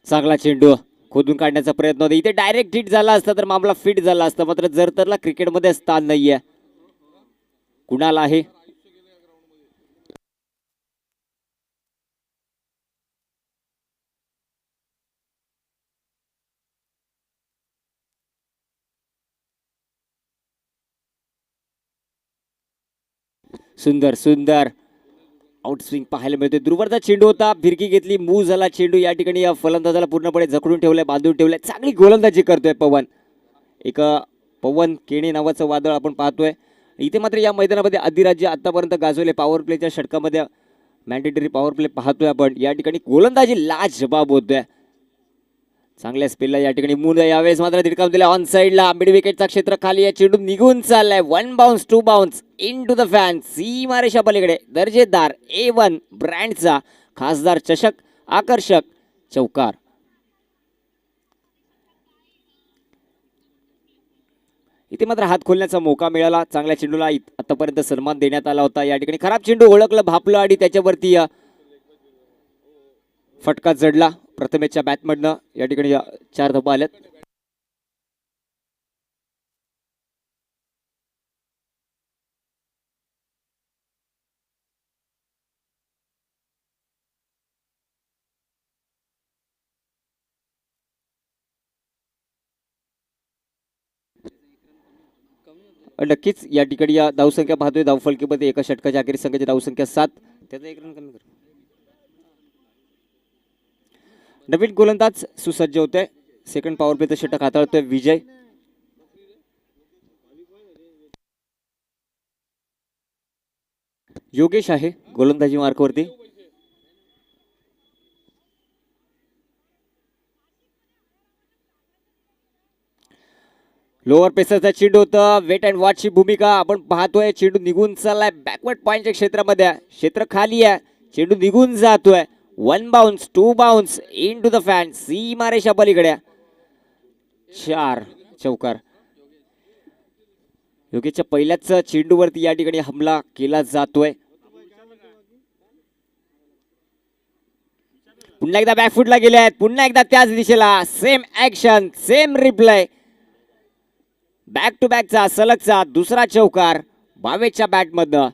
चांगला चेंडू खोदून काढण्याचा प्रयत्न होता. इथे डायरेक्ट हिट झाला असता तर मामला फिट झाला असता. मात्र जरतरला क्रिकेटमध्ये स्थान नाहीये. कुणाल आहे सुंदर सुंदर आउट स्विंग पाहायला मिळते. ध्रुवरचा चेंडू होता, फिरकी घेतली, मूव झाला चेंडू. या ठिकाणी या फलंदाजाला पूर्णपणे जखडून ठेवलाय, बांधून ठेवलाय. चांगली गोलंदाजी करतोय पवन. एक पवन केणी नावाचं वादळ आपण पाहतोय. इथे मात्र या मैदानामध्ये अधिराज्य आतापर्यंत गाजवले पॉवर प्लेच्या षटकामध्ये मॅन्डेटरी पॉवर प्ले पाहतोय आपण. या ठिकाणी गोलंदाजी लाजबाब होतोय. चांगल्या स्पेलला या ठिकाणी मून यावेळेस मात्र धडकावून दिला ऑन साईडला. मिड विकेटचा क्षेत्र खाली आहे. चेंडू निघून चाललाय. 1 bounce 2 bounce into the fan. सीमारेषा पलीकडे दर्जेदार A1 ब्रँडचा खासदार चषक आकर्षक चौकार. इथे मात्र हात खोलण्याचा मौका मिळाला. चांगल्या चेंडूला आतापर्यंत सन्मान देण्यात आला होता. या ठिकाणी खराब चेंडू ओळखलं, भापलं आणि त्याच्यावरती फटका जडला प्रथमेच्या बॅटमधनं. या ठिकाणी 4 धावा आल्यात. नक्कीच या ठिकाणी या धावसंख्या पाहतोय. धावफलकीमध्ये एका षटकाच्या अखेरीस संघाची धावसंख्या 7. त्याचा 1 रन कमी कर. नवीन गोलंदाज सुसज्ज होतोय. सेकंड पॉवर प्लेचं षटक हाताळतोय विजय. योगेश आहे गोलंदाजी मार्कवरती. लोअर पेसरचा चेंडू होता. वेट अँड वॉचची भूमिका आपण पाहतोय. चेंडू निघून चाललाय बॅकवर्ड पॉइंटच्या क्षेत्रामध्ये. क्षेत्र खाली आहे. चेंडू निघून जातोय. 1 bounce 2 bounce into the fan. सीमारेषा पलीकडे 4 चौकार. योगेशच्या पहिल्याच चेंडूवरती या ठिकाणी हमला केला जातोय. पुन्हा एकदा बॅकफुटला गेले आहेत. पुन्हा एकदा त्याच दिशेला same action same reply. Back to बॅकचा सलगचा दुसरा चौकार भावेशच्या बॅटमधनं.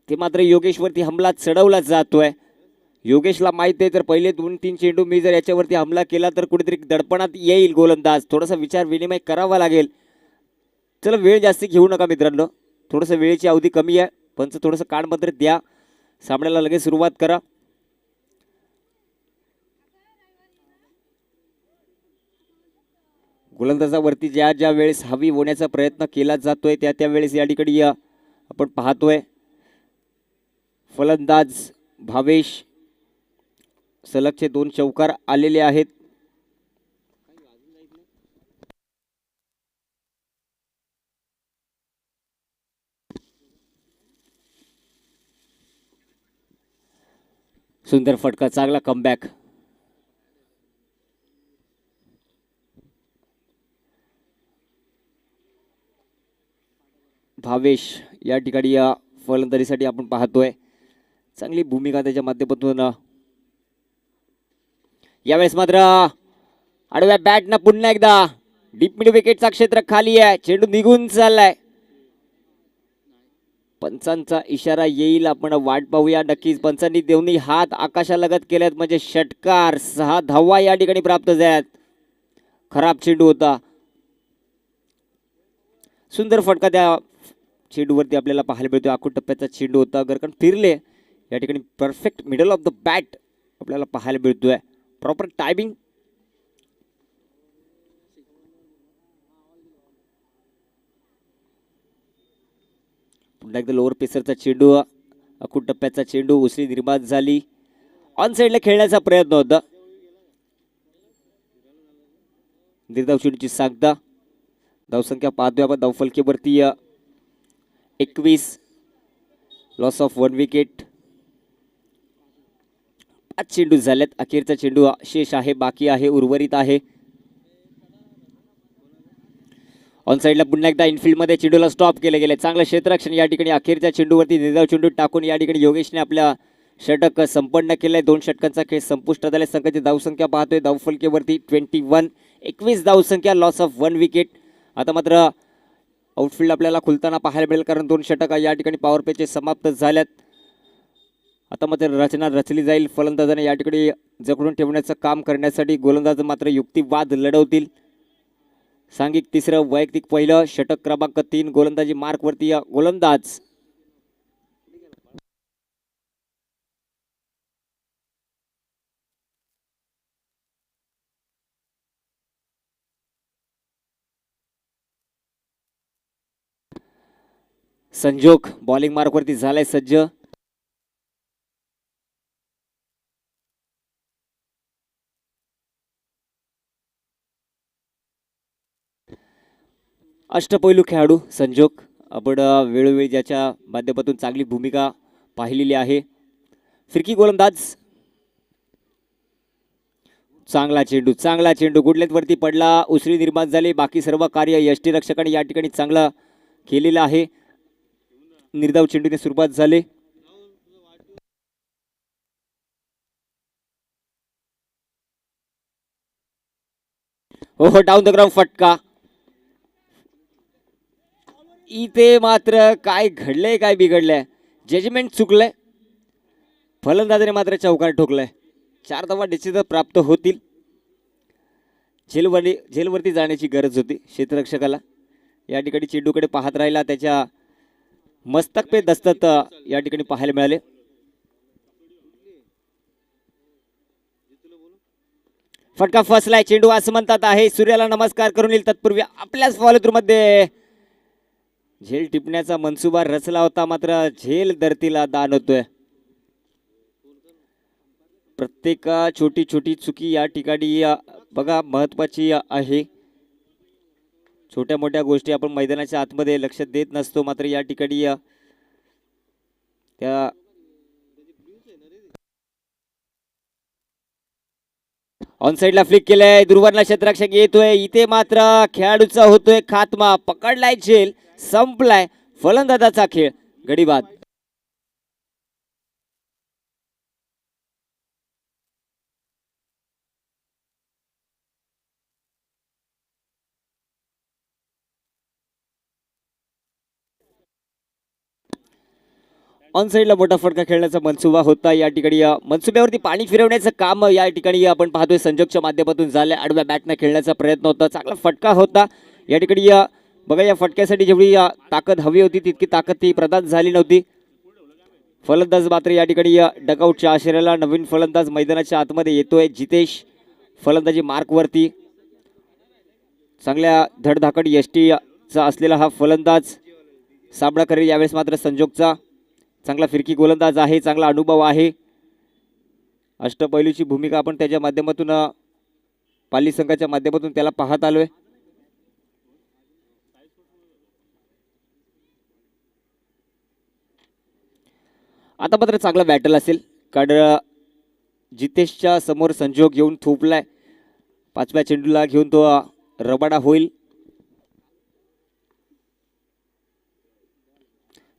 ते मात्र योगेशवरती हमला चढवला जातोय. योगेशला माहित आहे तर पहिले 2-3 चेंडू मी जर याच्यावरती हमला केला तर कुठेतरी दडपणात येईल गोलंदाज. थोडासा विचार विनिमय करावा लागेल. चला वेळ जास्ती घेऊ नका मित्रांनो. थोडंसं वेळेची अवधी कमी आहे. पण थोडंसं कानपत्र द्या. सामन्याला लगेच सुरुवात करा. गोलंदाजावरती ज्या ज्या वेळेस हवी होण्याचा प्रयत्न केला जातोय त्या त्यावेळेस या ठिकाणी आपण पाहतोय फलंदाज भावेश सलगचे 2 चौकार आलेले आहेत. सुंदर फटका, चांगला कमबॅक. भावेश या ठिकाणी या फलंदाजीसाठी आपण पाहतोय. चांगली भूमिका त्याच्या माध्यमातून. यावेळेस मात्र आडव्या बॅटनं पुन्हा एकदा डीप मिड विकेटचा क्षेत्र खाली आहे. चेंडू निघून चाललाय. पंचांचा इशारा येईल, आपण वाट पाहूया. नक्कीच पंचांनी दोन्ही हात आकाशालगत केलेत म्हणजे षटकार. 6 धावा या ठिकाणी प्राप्त झाल्यात. खराब चेंडू होता. सुंदर फटका त्या चेंडूवरती आपल्याला पाहायला मिळतो. आखूड टप्प्याचा चेंडू होता. गरकन फिरले. या ठिकाणी perfect middle of the bat आपल्याला पाहायला मिळतोय. Proper timing. पुन्हा एकदा लोअर पेसरचा चेंडू. आखूड टप्प्याचा चेंडू. उसळी निर्माण झाली. ऑन साईडला खेळण्याचा प्रयत्न होता. निर्धाव चेंडूची सांगता. धावसंख्या पाहतोय आपण धावफलकीवरती 21. Loss of 1 wicket. 5 चेंडू झालेत. अखेरचा चेंडू शेष आहे, बाकी आहे, उर्वरित आहे. ऑन साईडला पुन्हा एकदा इनफिल्डमध्ये चेंडूला स्टॉप केले गेले. चांगलं क्षेत्ररक्षण या ठिकाणी अखेरच्या चेंडूवरती निर्धाव चेंडू टाकून या ठिकाणी योगेशने आपल्या षटक संपन्न केलंय. 2 षटकांचा खेळ संपुष्टात आले. संघाची धावसंख्या पाहतोय धावफलकेवरती 21, 21 धावसंख्या, लॉस ऑफ 1 विकेट. आता मात्र आउटफील्ड आपल्याला खुलताना पाहायला मिळेल कारण 2 षटक या ठिकाणी पॉवर प्लेचे समाप्त झाल्यात. आता मात्र रचना रचली जाईल. फलंदाजाने या ठिकाणी जखडून ठेवण्याचं काम करण्यासाठी गोलंदाज मात्र युक्तिवाद लढवतील. सांघिक तिसरं, वैयक्तिक पहिलं, षटक क्रमांक 3, गोलंदाजी मार्कवरती गोलंदाज संजोग बॉलिंग मार्कवरती झालाय सज्ज. अष्टपैलू खेळाडू संजोग आपण वेळोवेळी ज्याच्या माध्यमातून चांगली भूमिका पाहिलेली आहे. फिरकी गोलंदाज, चांगला चेंडू गुडलेटवरती पडला, उसळी निर्माण झाली. बाकी सर्व कार्य यष्टीरक्षकाने या ठिकाणी चांगलं केलेलं आहे. निर्धाव चेंडूने सुरुवात झाली. हो डाऊन द ग्राउंड फटका. इथे मात्र काय घडलंय काय बिघडलंय, जजमेंट चुकलंय. फलंदाजाने मात्र चौकार ठोकलाय. 4 धावा निश्चित प्राप्त होतील. झेलवरती जाण्याची गरज होती क्षेत्ररक्षकाला. या ठिकाणी चेंडूकडे पाहत राहिला, त्याच्या मस्तक पे दस्तक या ठिकाणी पाहायला मिळाले. फटका फसलाय. चेंडू असं म्हणतात आहे सूर्याला नमस्कार करून येईल तत्पूर्वी आपल्याच फॉलोथ्रू मध्ये झेल टिपण्याचा मनसुबा रचला होता, मात्र झेल धरतीला दान होतोय. प्रत्येक छोटी छोटी चुकी या ठिकाणी बघा महत्वाची आहे. छोट्या मोठ्या गोष्टी आपण मैदानाच्या आतमध्ये लक्ष देत नसतो, मात्र या ठिकाणी त्या ऑन साईडला फ्लिक केलंय. दुर्वर्णा क्षेत्ररक्षक येतोय. इथे मात्र खेळाडूचा होतोय खात्मा. पकडलाय झेल, संपलाय फलंदाजाचा खेळ. गडी बाद. ऑन साईडला मोठा फटका खेळण्याचा मनसुबा होता. या ठिकाणी मनसुब्यावरती पाणी फिरवण्याचं काम या ठिकाणी आपण पाहतोय संजोगच्या माध्यमातून झालं. आडव्या बॅटनं खेळण्याचा प्रयत्न होता. चांगला फटका होता. या ठिकाणी बघा या फटक्यासाठी जेवढी ताकद हवी होती तितकी ताकद ती प्रदान झाली नव्हती. फलंदाज मात्र या ठिकाणी डकआउटच्या आशेऱ्याला. नवीन फलंदाज मैदानाच्या आतमध्ये येतोय जितेश. फलंदाजी मार्कवरती चांगल्या धडधाकड यष्टीचा असलेला हा फलंदाज सामना करेल. यावेळेस मात्र संजोगचा चांगला फिरकी गोलंदाज आहे, चांगला अनुभव आहे. अष्टपैलूची भूमिका आपण त्याच्या माध्यमातून पाली संघाच्या माध्यमातून त्याला पाहत आलोय. आता मात्र चांगला बॅटल असेल कारण जितेशच्या समोर संजोग येऊन थोपलाय. 5व्या चेंडूला घेऊन तो रबाडा होईल.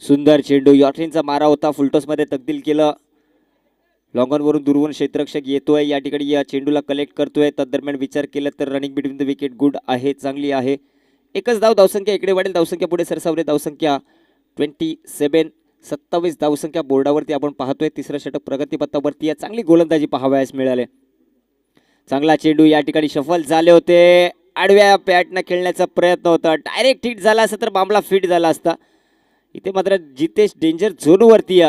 सुंदर चेंडू, यॉर्करचा मारा होता, फुलटॉसमध्ये तब्दील केलं. लॉंगॉनवरून दुर्वन क्षेत्ररक्षक येतोय. या ठिकाणी या चेंडूला कलेक्ट करतोय. तदरम्यान विचार केला तर running between the wicket good आहे, चांगली आहे. एकच धावसंख्या इकडे वाढेल. धावसंख्या पुढे सरसावले. धावसंख्या 27, 27 धावसंख्या बोर्डावरती आपण पाहतोय. तिसरं षटक प्रगतीपथावरती या चांगली गोलंदाजी पाहावयास मिळाले. चांगला चेंडू या ठिकाणी शफल झाले होते. आडव्या पॅटनं खेळण्याचा प्रयत्न होता. डायरेक्ट हिट झाला असता तर मामला फिट झाला असता. इथे मात्र जितेश डेंजर झोनवरती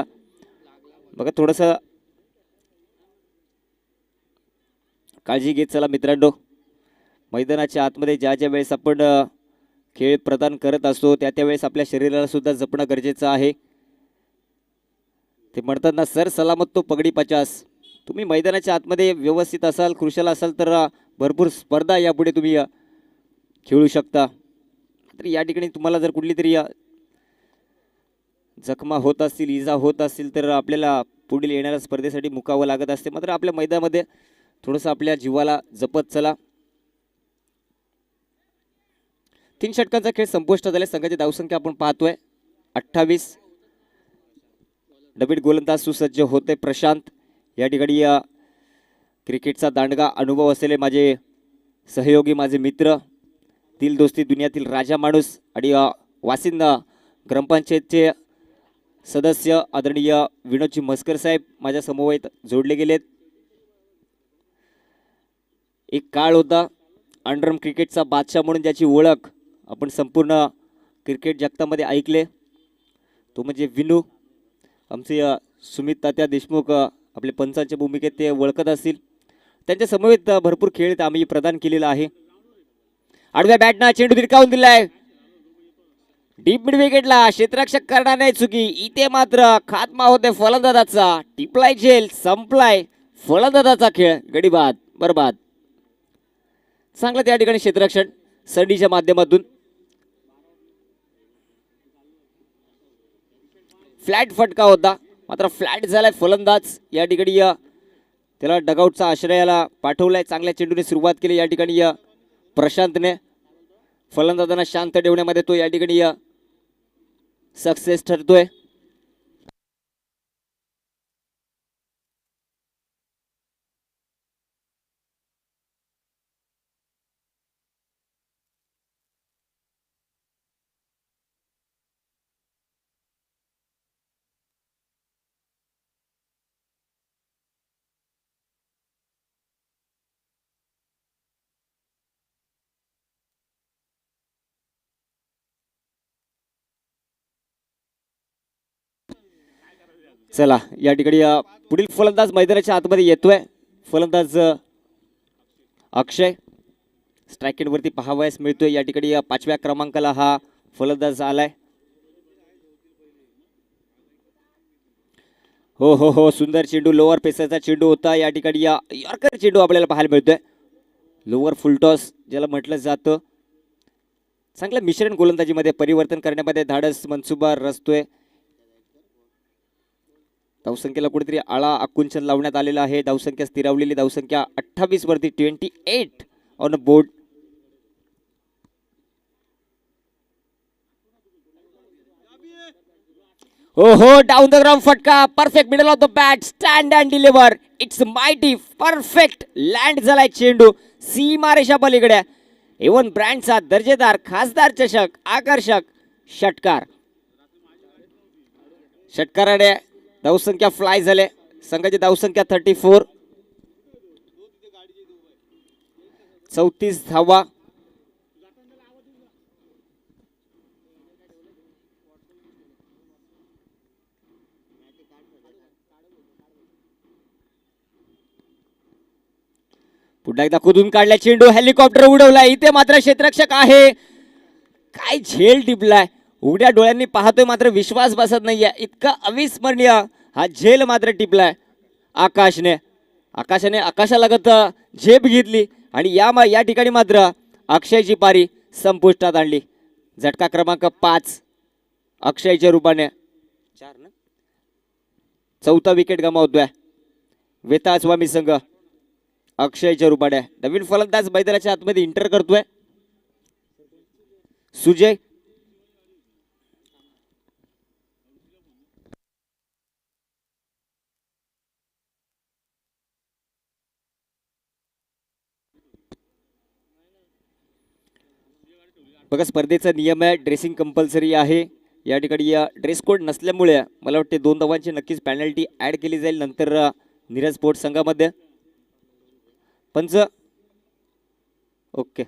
बघा थोडंसं काळजी घेत चला मित्रांनो. मैदानाच्या आतमध्ये ज्या ज्या वेळेस आपण खेळ प्रदान करत असतो त्या त्यावेळेस आपल्या शरीराला सुद्धा जपणं गरजेचं आहे. ते म्हणतात ना सर सलामत तो पगडी 50. तुम्ही मैदानाच्या आतमध्ये व्यवस्थित असाल, खुशाल असाल तर भरपूर स्पर्धा यापुढे तुम्ही खेळू शकता. तर या ठिकाणी तुम्हाला जर कुठली तरी जखमा होत असतील, इजा होत असतील तर आपल्याला पुढील येणाऱ्या स्पर्धेसाठी मुकावं लागत असते. मात्र आपल्या मैदानामध्ये थोडंसं आपल्या जीवाला जपत चला. 3 षटकांचा खेळ संपुष्टात आले. संघाची धावसंख्या आपण पाहतोय 28. नवीन गोलंदाज सुसज्ज होते प्रशांत. या ठिकाणी क्रिकेटचा दांडगा अनुभव असलेले माझे सहयोगी, माझे मित्र, दिल दोस्ती दुनियातील राजा माणूस आणि वासिंदा ग्रामपंचायतचे सदस्य आदरणीय विनोदजी म्हस्कर साहेब माझ्या समवेत जोडले गेलेत. एक काळ होता अंडरम क्रिकेटचा बादशाह म्हणून ज्याची ओळख आपण संपूर्ण क्रिकेट जगतामध्ये ऐकले, तो म्हणजे विनू. आमचे सुमित तात्या देशमुख आपले पंचांच्या भूमिकेत ते ओळखत असतील. त्यांच्या समवेत भरपूर खेळ आम्ही प्रदान केलेला आहे. आडव्या बॅटना चेंडू धिरकावून दिलाय डीप मिड विकेटला. क्षेत्ररक्षक करणार नाही चुकी. इथे मात्र खात्मा होते फलंदाजाचा. टिपलाय झेल, संपलाय फलंदाजाचा खेळ. गडी बाद, बरबाद. चांगलं त्या ठिकाणी क्षेत्ररक्षण संडीच्या माध्यमातून. फ्लॅट फटका होता, मात्र फ्लॅट झालाय फलंदाज. या ठिकाणी त्याला डगआउटचा आश्रयाला पाठवलाय. चांगल्या चेंडूने सुरुवात केली या ठिकाणी प्रशांतने. फलंदाजांना शांत ठेवण्यामध्ये तो या ठिकाणी सक्सेस ठरतोय. चला या ठिकाणी पुढील फलंदाज मैदानाच्या आतमध्ये येतोय. फलंदाज अक्षय. स्ट्राईक वरती पाहावयास मिळतोय. या ठिकाणी 5व्या क्रमांकाला हा फलंदाज आलाय. हो हो हो, सुंदर चेंडू, लोअर पेसरचा चेंडू होता. या ठिकाणी यॉर्कर चेंडू आपल्याला पाहायला मिळतोय. लोअर फुलटॉस ज्याला म्हटलं जातं. चांगलं मिश्रण गोलंदाजीमध्ये परिवर्तन करण्यामध्ये धाडस मनसुबा रचतोय. धावसंख्येला कुठेतरी आळा आकुंचन लावण्यात आलेला आहे. धावसंख्या स्थिरावलेली. धावसंख्या 28 वरती 28 ऑन बोर्ड. हो हो, डाऊन द ग्राउंड फटका. Perfect middle of the bat. Stand and deliver. It's mighty. Perfect land झालाय चेंडू सीमारेषा पलीकडे. एवन ब्रँडचा दर्जेदार खासदार चषक आकर्षक षटकार. षटकाराने धावसंख्या फ्लाय झाले. संघाची धावसंख्या 34. 34 धावा. पुन्हा एकदा कुदून काढला चेंडू. हेलिकॉप्टर उडवला. इथे मात्र क्षेत्ररक्षक आहे. काय झेल टिपलाय. उघड्या डोळ्यांनी पाहतोय मात्र विश्वास बसत नाहीये. इतका अविस्मरणीय हा झेल मात्र टिपलाय आकाशने. आकाशालगत झेप घेतली आणि या ठिकाणी मात्र अक्षयची पारी संपुष्टात आणली. झटका क्रमांक 5 अक्षयच्या रूपाने. 4 ना, 4था विकेट गमावतोय वेताळस्वामी संघ अक्षयच्या रूपाने. नवीन फलंदाज मैदानाच्या आतमध्ये इंटर करतोय सुजय. बघा, स्पर्धेचा नियम आहे ड्रेसिंग कंपल्सरी आहे. या ठिकाणी ड्रेस कोड नसल्यामुळे मला वाटते 2 धावांची नक्कीच पेनल्टी ऍड केली जाईल नंतर नीरज स्पोर्ट्स संघामध्ये. पंच ओके.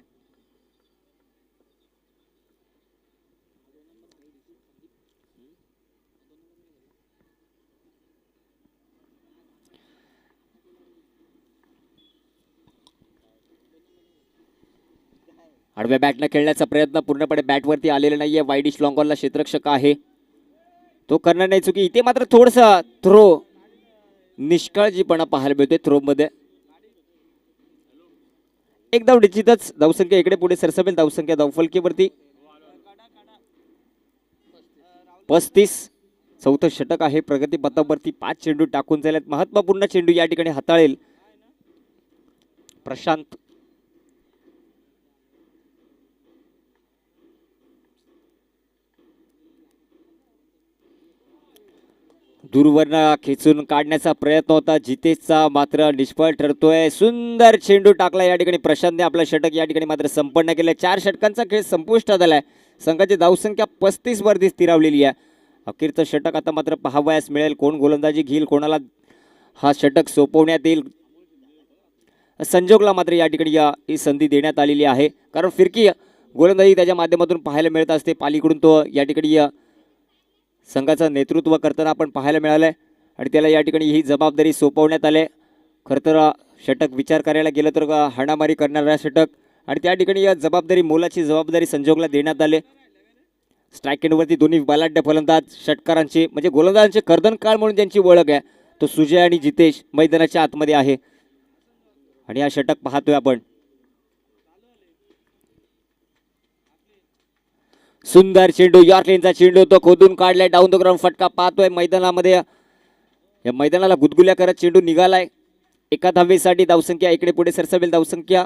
आडव्या बॅटनं खेळण्याचा प्रयत्न पूर्णपणे बॅटवरती आलेला नाहीये. वाईडिश लॉंग ऑनला क्षेत्ररक्षक आहे, तो करणार नाही चुकी. इथे मात्र थोडसा थ्रो निष्काळजीपणा पाहायला मिळतोय थ्रो मध्ये. एक धाव निश्चितच. धावसंख्या इकडे पुढे सरसमेल. धावसंख्या धावफलकीवरती 35. 4थं षटक आहे. प्रगती पथावरती 5 चेंडू टाकून झालेत. महत्वपूर्ण चेंडू या ठिकाणी हाताळेल प्रशांत. दूरवरनं खेचून काढण्याचा प्रयत्न होता जितेशचा, मात्र निष्फळ ठरतोय. सुंदर चेंडू टाकला या ठिकाणी प्रशांतने. आपलं षटक या ठिकाणी मात्र संपन्न केलं. 4 षटकांचा खेळ संपुष्टात आलाय. संघाची धावसंख्या 35 वरती स्थिरावलेली आहे. अखेरचं षटक आता मात्र पाहावयास मिळेल. कोण गोलंदाजी घेईल, कोणाला हा षटक सोपवण्यात येईल. संजोगला मात्र या ठिकाणी ही संधी देण्यात आलेली आहे, कारण फिरकी गोलंदाजी त्याच्या माध्यमातून पाहायला मिळत असते. पालीकडून तो या ठिकाणी संघाचं नेतृत्व करताना आपण पाहायला मिळालंय आणि त्याला या ठिकाणी ही जबाबदारी सोपवण्यात आली. खरं तर षटक विचार करायला गेलं तर हाणामारी करणारा षटक आणि त्या ठिकाणी या जबाबदारी, मोलाची जबाबदारी संजोगला देण्यात आले. स्ट्राईक एंडवरती दोन्ही बलाढ्य फलंदाज षटकारांचे म्हणजे गोलंदाजांचे कर्दनकाळ म्हणून त्यांची ओळख आहे. तो सुजय आणि जितेश मैदानाच्या आतमध्ये आहे आणि हा षटक पाहतोय आपण. सुंदर चेंडू, यॉर्कलेनचा चेंडू, तो खोदून काढलाय. डाऊन द ग्राउंड फटका पाहतोय मैदानामध्ये. या मैदानाला गुदगुल्या करत चेंडू निघालाय. एका धावेसाठी धावसंख्या इकडे पुढे सरसावेल. धावसंख्या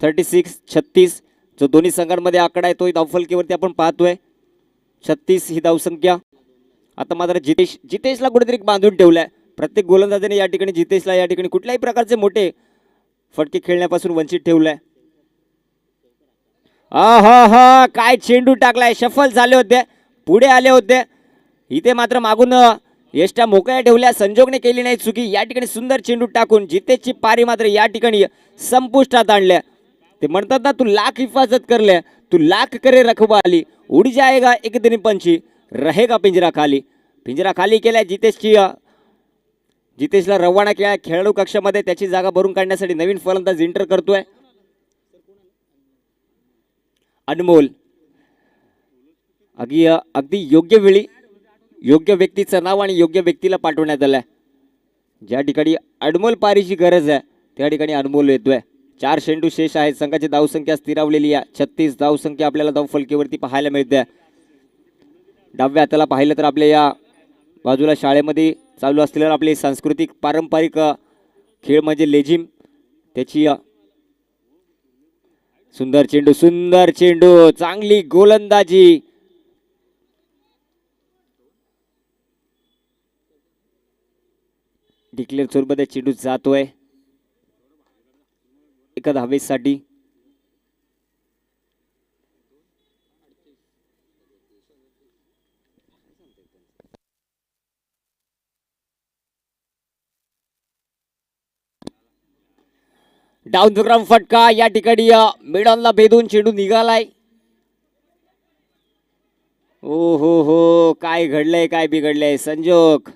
36 जो दोन्ही संघांमध्ये आकडा आहे तो धावफलकीवरती आपण पाहतोय. 36 ही धावसंख्या. आता मात्र जितेशला कुठेतरी बांधून ठेवलाय. प्रत्येक गोलंदाजाने या ठिकाणी जितेशला या ठिकाणी कुठल्याही प्रकारचे मोठे फटके खेळण्यापासून वंचित ठेवलाय. हा हा, काय चेंडू टाकलाय. शफल झाले होते, पुढे आले होते. इथे मात्र मागून यष्टा मोकळ्या ठेवल्या. संजोगने केली नाही चुकी. या ठिकाणी सुंदर चेंडू टाकून जितेशची पारी मात्र या ठिकाणी संपुष्टात आणल्या. ते म्हणतात ना, तू लाख हिफाजत कर ले, तू लाख करे रखवाली, उड जाएगा एक दिन पंछी, रहेगा पिंजरा खाली. पिंजरा खाली केलाय जितेशला रवाना केला खेळाडू कक्षामध्ये. त्याची जागा भरून काढण्यासाठी नवीन फलंदाज एंटर करतोय अनमोल. अगदी योग्य वेळी योग्य व्यक्तीचं नाव आणि योग्य व्यक्तीला पाठवण्यात आलंय. ज्या ठिकाणी अनमोल पारीची गरज आहे त्या ठिकाणी अनमोल येतोय. 4 चेंडू शेष आहेत. संघाची धावसंख्या स्थिरावलेली आहे. 36 धावसंख्या आपल्याला धावफलकीवरती पाहायला मिळते. डाव्या हाताला पाहिलं तर आपल्या या बाजूला शाळेमध्ये चालू असलेला आपले सांस्कृतिक पारंपरिक खेळ म्हणजे लेझिम, त्याची सुंदर चेंडू, चांगली गोलंदाजी. डिक्लेअर स्वरूपात चेंडू जातोय एका धावेसाठी. डाऊन द ग्राउंड फटका या ठिकाणी मिडॉनला भेदून चेंडू निघालाय. ओ हो, काय घडलंय, काय बिघडलंय संजोग.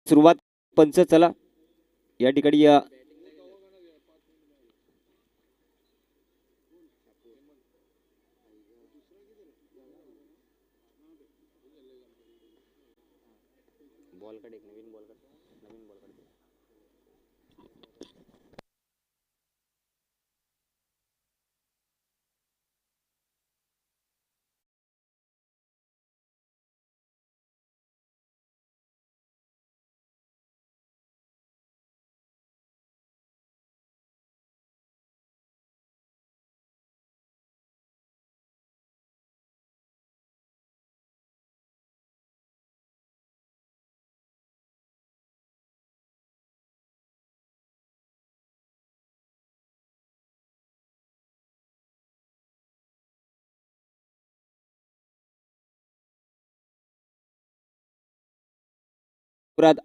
सुरुवात पंच चला या ठिकाणी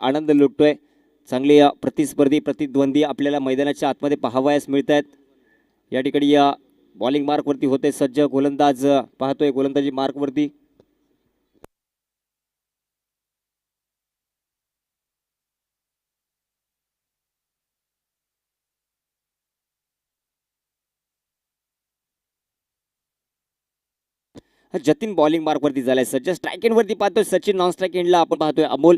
आनंद लुटतोय. चांगली प्रतिस्पर्धी प्रतिद्वंदी आपल्याला मैदानाच्या आतमध्ये पाहावयास मिळत आहेत. या ठिकाणी बॉलिंग मार्क वरती होते सज्ज गोलंदाज पाहतोय गोलंदाजी मार्क वरती. जतीन बॉलिंग मार्क वरती झालाय सज्ज. स्ट्राईक एंड वरती पाहतोय सचिन. नॉन स्ट्राईक एंडला आपण पाहतोय अमोल.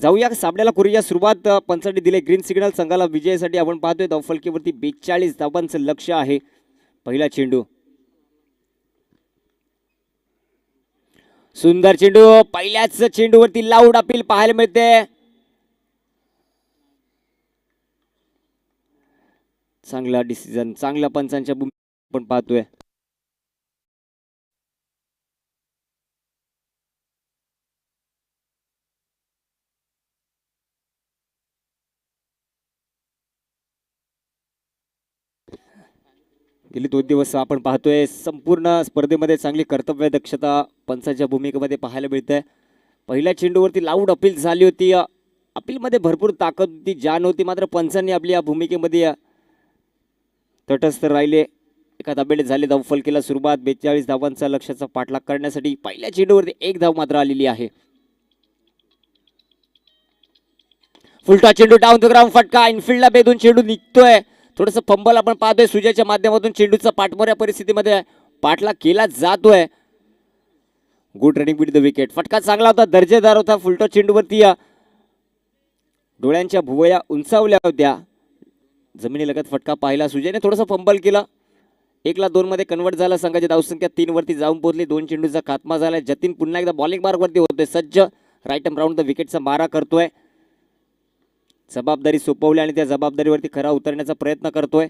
जाऊया सामन्याला करूया सुरुवात. पंचांनी दिले ग्रीन सिग्नल संघाला विजयासाठी. आपण पाहतोय धावफलकीवरती 42 धावांचं लक्ष आहे. पहिला चेंडू सुंदर चेंडू. पहिल्याच चेंडूवरती लाऊड अपील पाहायला मिळते. चांगला डिसिजन चांगल्या पंचांच्या भूमिका आपण पाहतोय. गेली 2 दिवस आपण पाहतोय संपूर्ण स्पर्धेमध्ये चांगली कर्तव्य दक्षता पंचांच्या भूमिकेमध्ये पाहायला मिळते. पहिल्या चेंडूवरती लाऊड अपील झाली होती. अपीलमध्ये भरपूर ताकद होती जान होती. मात्र पंचांनी आपली या भूमिकेमध्ये तटस्थ राहिले. एका धाबेने झाले धावफलकीला सुरुवात. 42 धावांचा लक्ष्याचा पाठलाग करण्यासाठी पहिल्या चेंडूवरती 1 धाव मात्र आलेली आहे. फुलटा चेंडू डाऊन द ग्राउंड फटका. इनफिल्डला बेदून चेंडू निघतोय. थोडंसं फंबल आपण पाहतोय. सुजयच्या माध्यमातून चेंडूचा पाठमोऱ्या परिस्थितीमध्ये पाठलाग केला जातोय. Good running with the wicket. फटका चांगला होता दर्जेदार होता. फुलटा चेंडूवरती डोळ्यांच्या भुवया उंचावल्या होत्या. जमिनीलगत फटका पाहिला. सुजयने थोडंसं फंबल केलं. 1-2 मध्ये कन्वर्ट झाला. संघाची धावसंख्या 3 वरती जाऊन पोहोचली. 2 चेंडूचा खात्मा झालाय. जतीन पुन्हा एकदा बॉलिंग मार्क वरती होतोय सज्ज. राईट एम राऊंड द विकेटचा मारा करतोय. जबाबदारी सोपवली आणि त्या जबाबदारीवरती खरा उतरण्याचा प्रयत्न करतोय.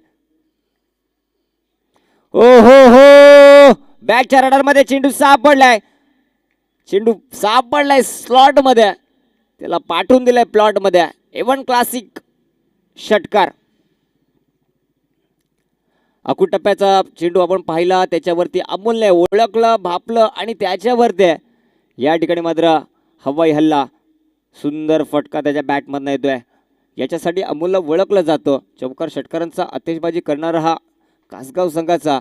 ओ हो हो बॅटच्या रडार मध्ये चेंडू सापडलाय. चेंडू सापडलाय स्लॉट मध्ये. त्याला पाठवून दिलाय प्लॉट मध्ये. एवन क्लासिक षटकार. अकू टप्प्याचा चेंडू आपण पाहिला. त्याच्यावरती अमोलने ओळखलं भापलं आणि त्याच्यावरती या ठिकाणी मात्र हवाई हल्ला. सुंदर फटका त्याच्या बॅटमधनं येतोय. याच्यासाठी अमोलला ओळखलं जातं. चौकार षटकारांचा आतिषबाजी करणारा हा कासगाव संघाचा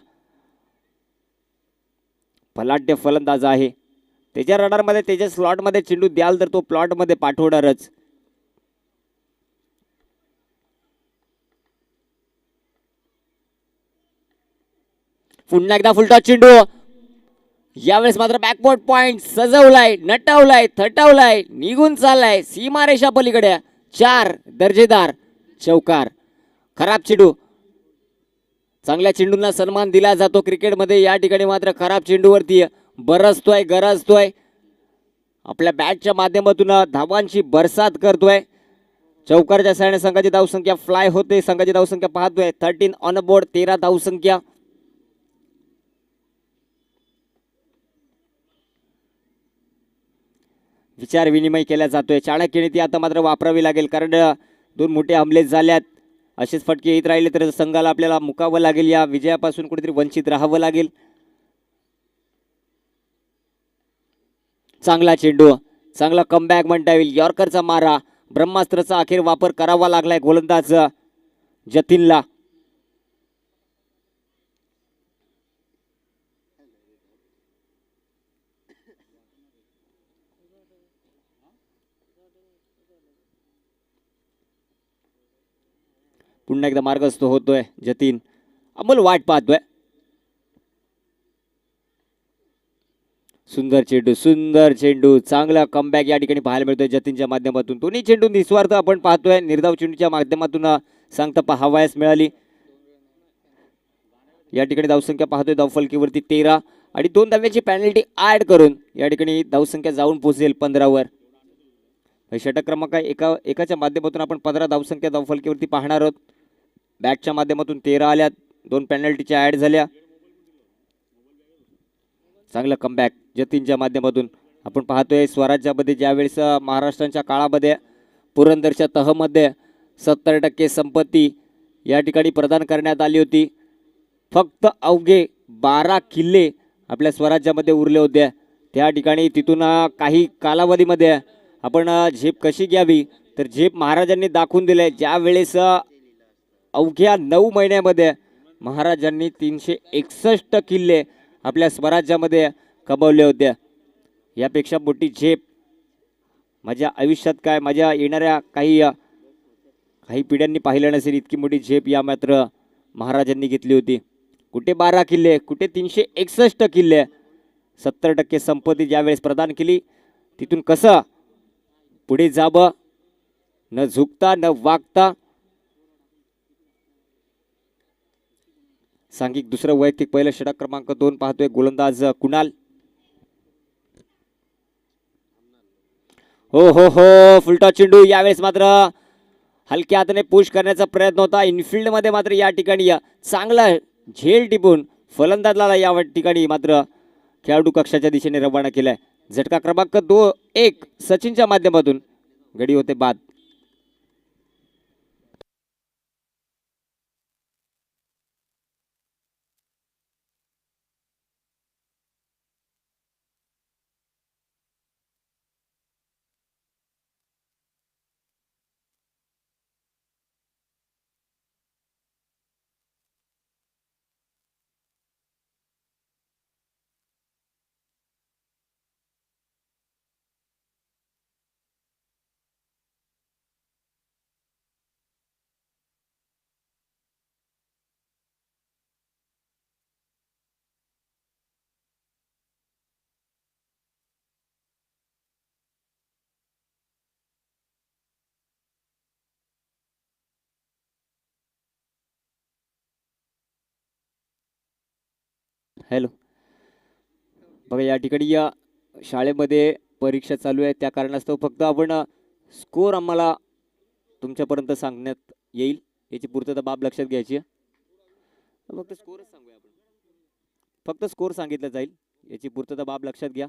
फलाढ्य फलंदाज आहे. त्याच्या रडारमध्ये त्याच्या स्लॉटमध्ये चेंडू द्याल तर तो प्लॉटमध्ये पाठवणारच. पुन्हा एकदा फुलटा चेंडू. यावेळेस मात्र बॅकवर्ड पॉइंट सजवलाय नटवलाय थटवलाय निघून चाललाय सीमारेषा पलीकडे. 4 दर्जेदार चौकार. खराब चेंडू. चांगल्या चेंडूंना सन्मान दिला जातो क्रिकेटमध्ये. या ठिकाणी मात्र खराब चेंडूवरती बरसतोय गरजतोय. आपल्या बॅटच्या माध्यमातून धावांची बरसात करतोय. चौकारच्या सहाय्याने संघाची धावसंख्या फ्लाय होते. संघाची धावसंख्या पाहतोय 13 ऑन बोर्ड. 13 धावसंख्या. विचार विनिमय केला जातोय. चाणक्य नीती आता मात्र वापरावी लागेल. कारण 2 मोठे हमले झाल्यात. असेच फटके येत राहिले तर संघाला आपल्याला मुकावं लागेल. या विजयापासून कुठेतरी वंचित राहावं लागेल. चांगला चेंडू. चांगला कमबॅक म्हणता येईल. यॉर्करचा मारा. ब्रह्मास्त्राचा अखेर वापर करावा लागलाय गोलंदाज जतीनला. पुन्हा एकदा मार्गस्थ होतोय जतीन. अमोल वाट पाहतोय. सुंदर चेंडू चांगला कमबॅक या ठिकाणी पाहायला मिळतोय जतीनच्या माध्यमातून. दोन्ही चेंडू निस्वार्थ आपण पाहतोय. निर्धाव चेंडूच्या माध्यमातून सांगता पाहावयास मिळाली. या ठिकाणी धावसंख्या पाहतोय धावफलकीवरती 13 आणि 2 धाव्याची पॅनल्टी ऍड करून या ठिकाणी धावसंख्या जाऊन पोहोचेल 15 वर. षटक क्रमांक एकाच्या माध्यमातून आपण 15 धावसंख्या धावफलकीवरती पाहणार आहोत. बॅटच्या माध्यमातून 13 आल्या, 2 पेनल्टीच्या ऍड झाल्या. चांगलं कमबॅक जतीनच्या माध्यमातून आपण पाहतोय. स्वराज्यामध्ये ज्यावेळेस महाराष्ट्राच्या काळामध्ये पुरंदरच्या तहमध्ये 70% संपत्ती या ठिकाणी प्रदान करण्यात आली होती. फक्त अवघे 12 किल्ले आपल्या स्वराज्यामध्ये उरले होते. त्या ठिकाणी तिथून काही कालावधीमध्ये आपण झेप कशी घ्यावी तर झेप महाराजांनी दाखवून दिले. ज्या वेळेस अवघ्या 9 महिन्यामध्ये महाराजांनी 361 किल्ले आपल्या स्वराज्यामध्ये कमवले होते. यापेक्षा मोठी झेप माझ्या आयुष्यात काय माझ्या येणाऱ्या काही पिढ्यांनी पाहिलं नसेल. इतकी मोठी झेप या मात्र महाराजांनी घेतली होती. कुठे 12 किल्ले, कुठे 361 किल्ले. 70% संपत्ती ज्यावेळेस प्रदान केली तिथून कसं पुढे जावं, न झुकता न वागता. सांघिक दुसरं वैयक्तिक पहिलं षटक क्रमांक 2 पाहतोय गोलंदाज कुणाल. हो हो हो फुलटा चेंडू. यावेळेस मात्र हलक्या हाताने पुश करण्याचा प्रयत्न होता. इनफिल्ड मध्ये मात्र या ठिकाणी चांगला झेल टिपून फलंदाजाला या ठिकाणी मात्र खेळाडू कक्षाच्या दिशेने रवाना केलाय. झटका क्रमांक 1 सचिनच्या माध्यमातून गडी होते बाद. हॅलो बघा या ठिकाणी या शाळेमध्ये परीक्षा चालू आहे. त्या कारणास्तव फक्त आपण स्कोर आम्हाला तुमच्यापर्यंत सांगण्यात येईल. याची पूर्तता बाब लक्षात घ्यायची आहे. फक्त स्कोरच सांगूया आपण. फक्त स्कोर सांगितलं जाईल. याची पूर्तता बाब लक्षात घ्या.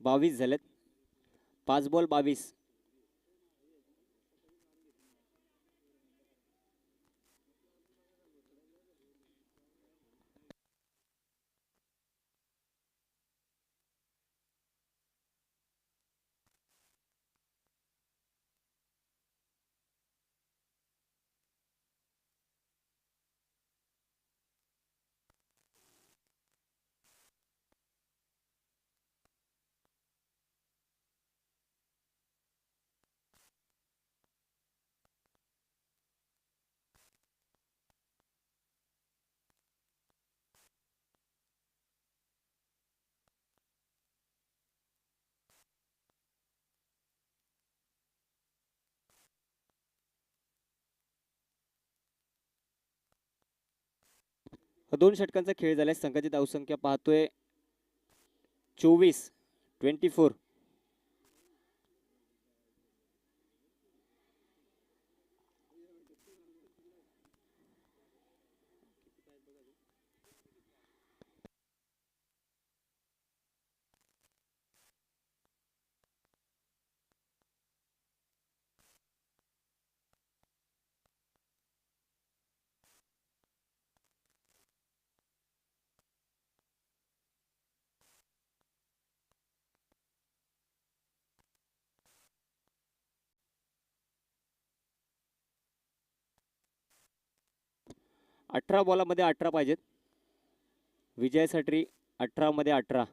22 झालेत. 5 बॉल 22. दोन षटकांचा खेळ झालाय. संघाची धावसंख्या पाहतोय 24. अठरा बॉलामध्ये 18 पाहिजेत विजयासाठी. 18 मध्ये 18.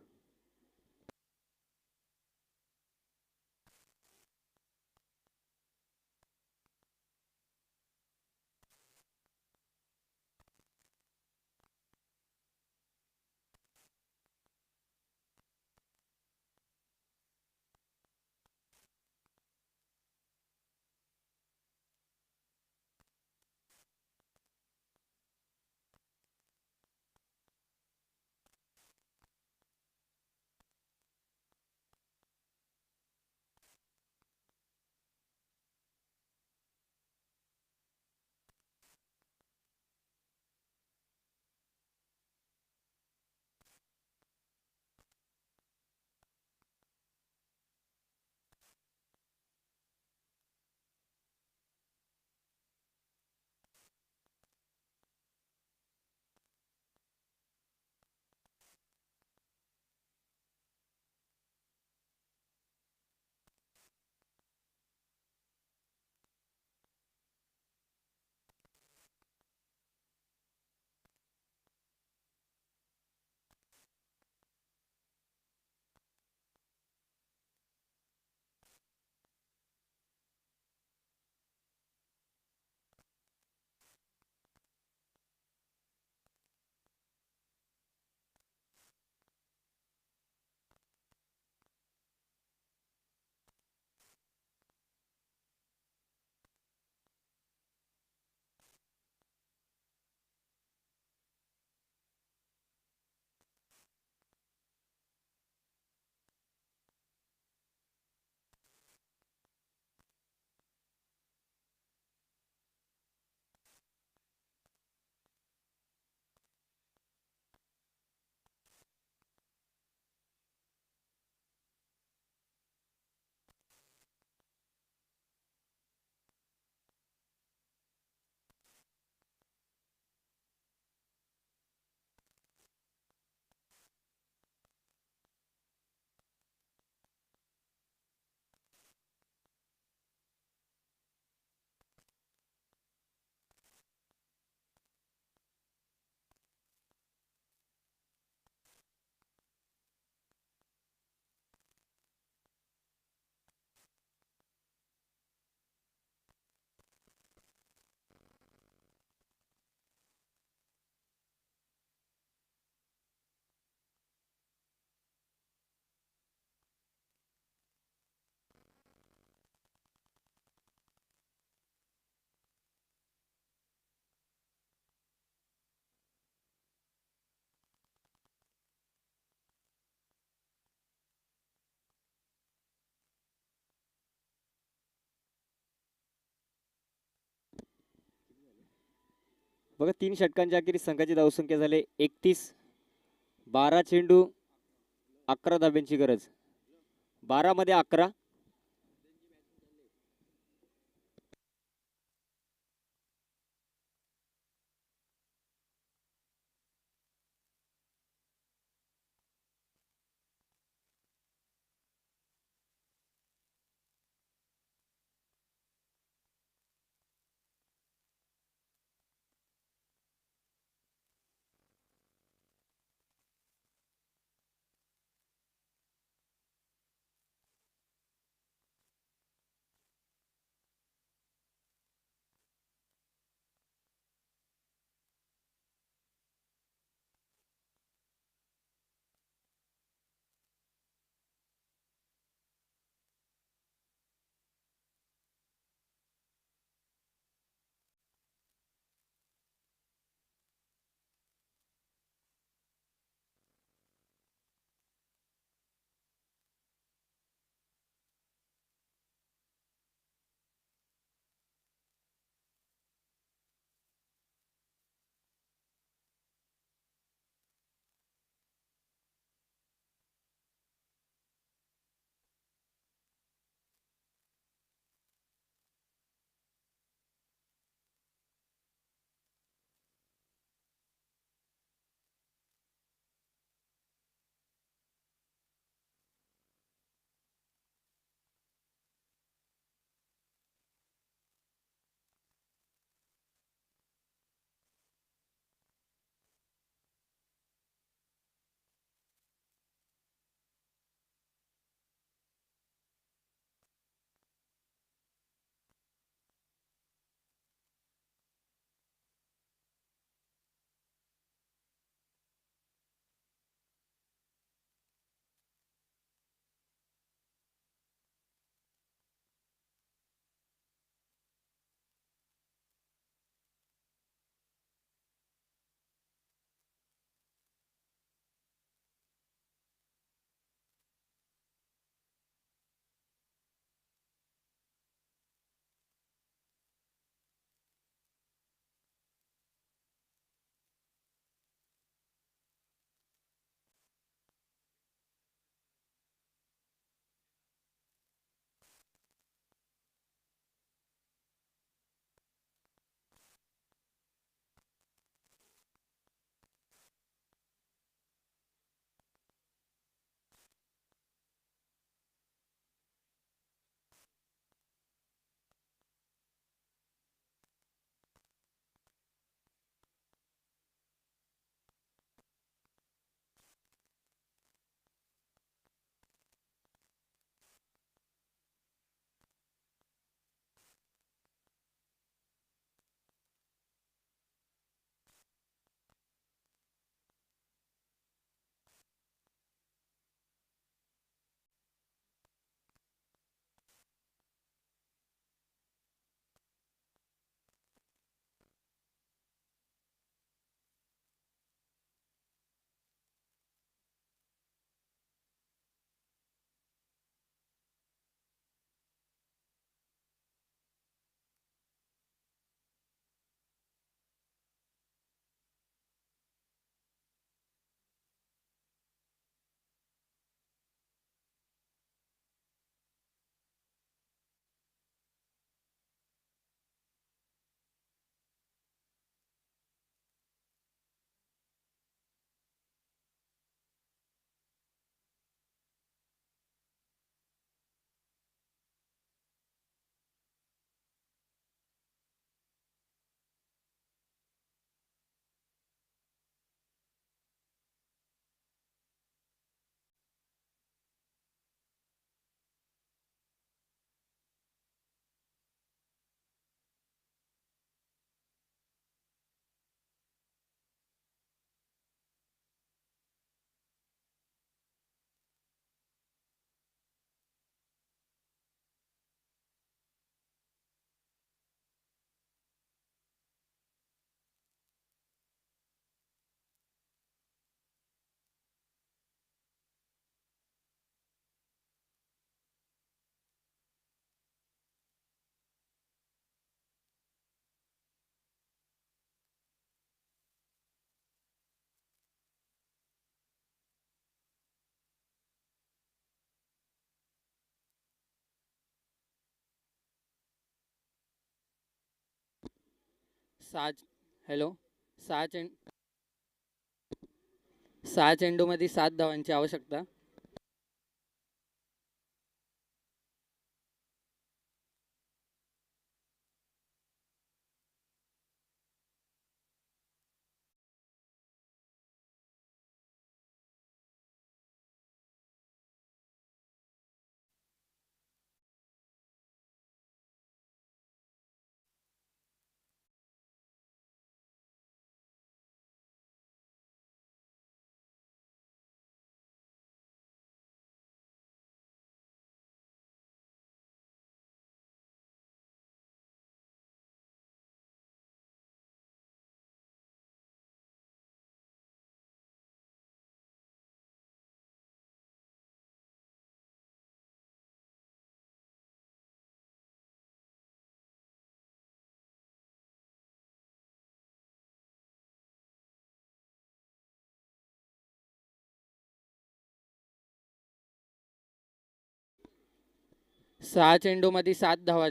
बघा 3 षटकांच्या अखेरीस संघाची धावसंख्या झाली 31. 12 चेंडू 11 धाब्यांची गरज. 12 मध्ये 11. सहा हॅलो. सहा चेंड 6 चेंडूमध्ये 7 धावांची आवश्यकता. सहा चेंडूमध्ये 7 धावा.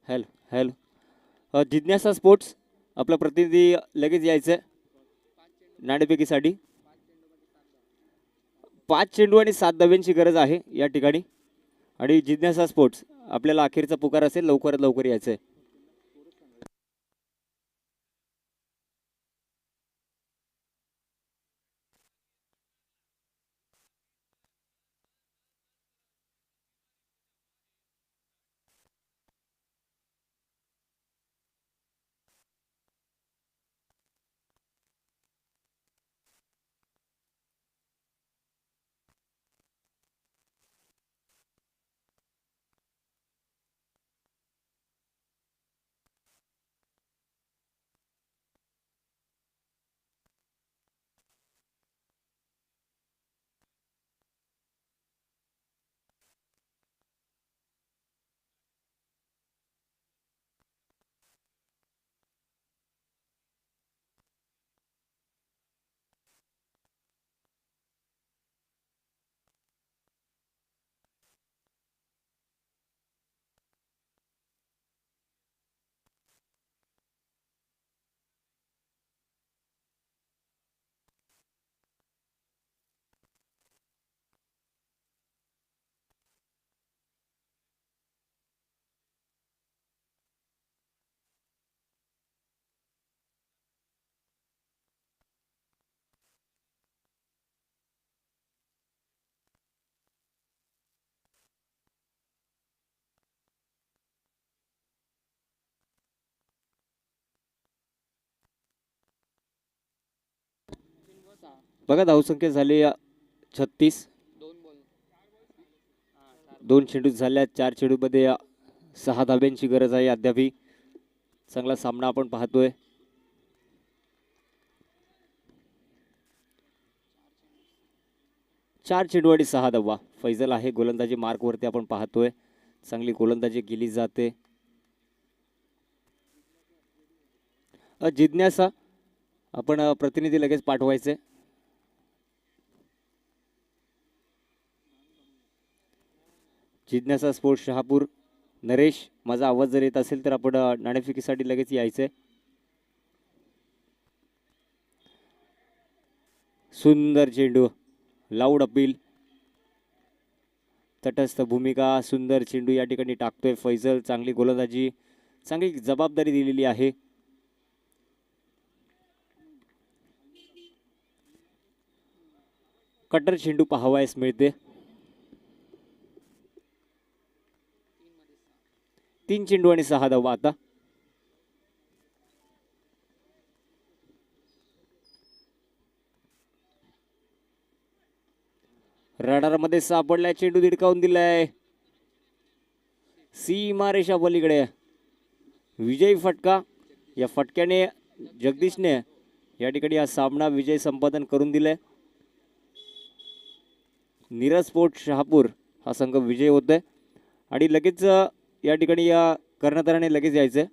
Hello hello. जिज्ञासा स्पोर्ट्स आपला प्रतिनिधी लगेच यायचं आहे नाणेफेकीसाठी. 5 चेंडू आणि 7 धाव्यांची गरज आहे या ठिकाणी. आणि जिज्ञासा स्पोर्ट्स आपल्याला अखेरचा पुकार असेल, लवकरात लवकर यायचं आहे. बघा धावसंख्या झाली 36. 2 चेंडू झाल्या. 4 चेंडूमध्ये 6 धाब्यांची गरज आहे अद्यापही. चांगला सामना आपण पाहतोय. चार चेंडू आणि 6 धावा. फैजल आहे गोलंदाजी मार्कवरती आपण पाहतोय. चांगली गोलंदाजी केली जाते. जिज्ञासा आपण प्रतिनिधी लगेच पाठवायचे. जिज्ञासा स्पोर्ट्स शहापूर. नरेश, माझा आवाज जर येत असेल तर आपण नाणेफेकीसाठी लगेच यायचंय. सुंदर चेंडू. Loud appeal. तटस्थ भूमिका. सुंदर चेंडू या ठिकाणी टाकतोय फैजल. चांगली गोलंदाजी, चांगली जबाबदारी दिलेली आहे. कटर चेंडू पाहावयास मिळते. 3 चेंडू आणि 6 धावा आता. रडारमध्ये सापडलाय. चेंडू धिडकावून दिलाय. सीमारेषा पलीकडे. विजयी फटका. या फटक्याने जगदीशने या ठिकाणी हा सामना विजय संपादन करून दिलाय. नीरज स्पोर्ट्स शहापूर हा संघ विजय होतोय आणि लगेच या ठिकाणी या कर्णधाराने लगेच यायचंय.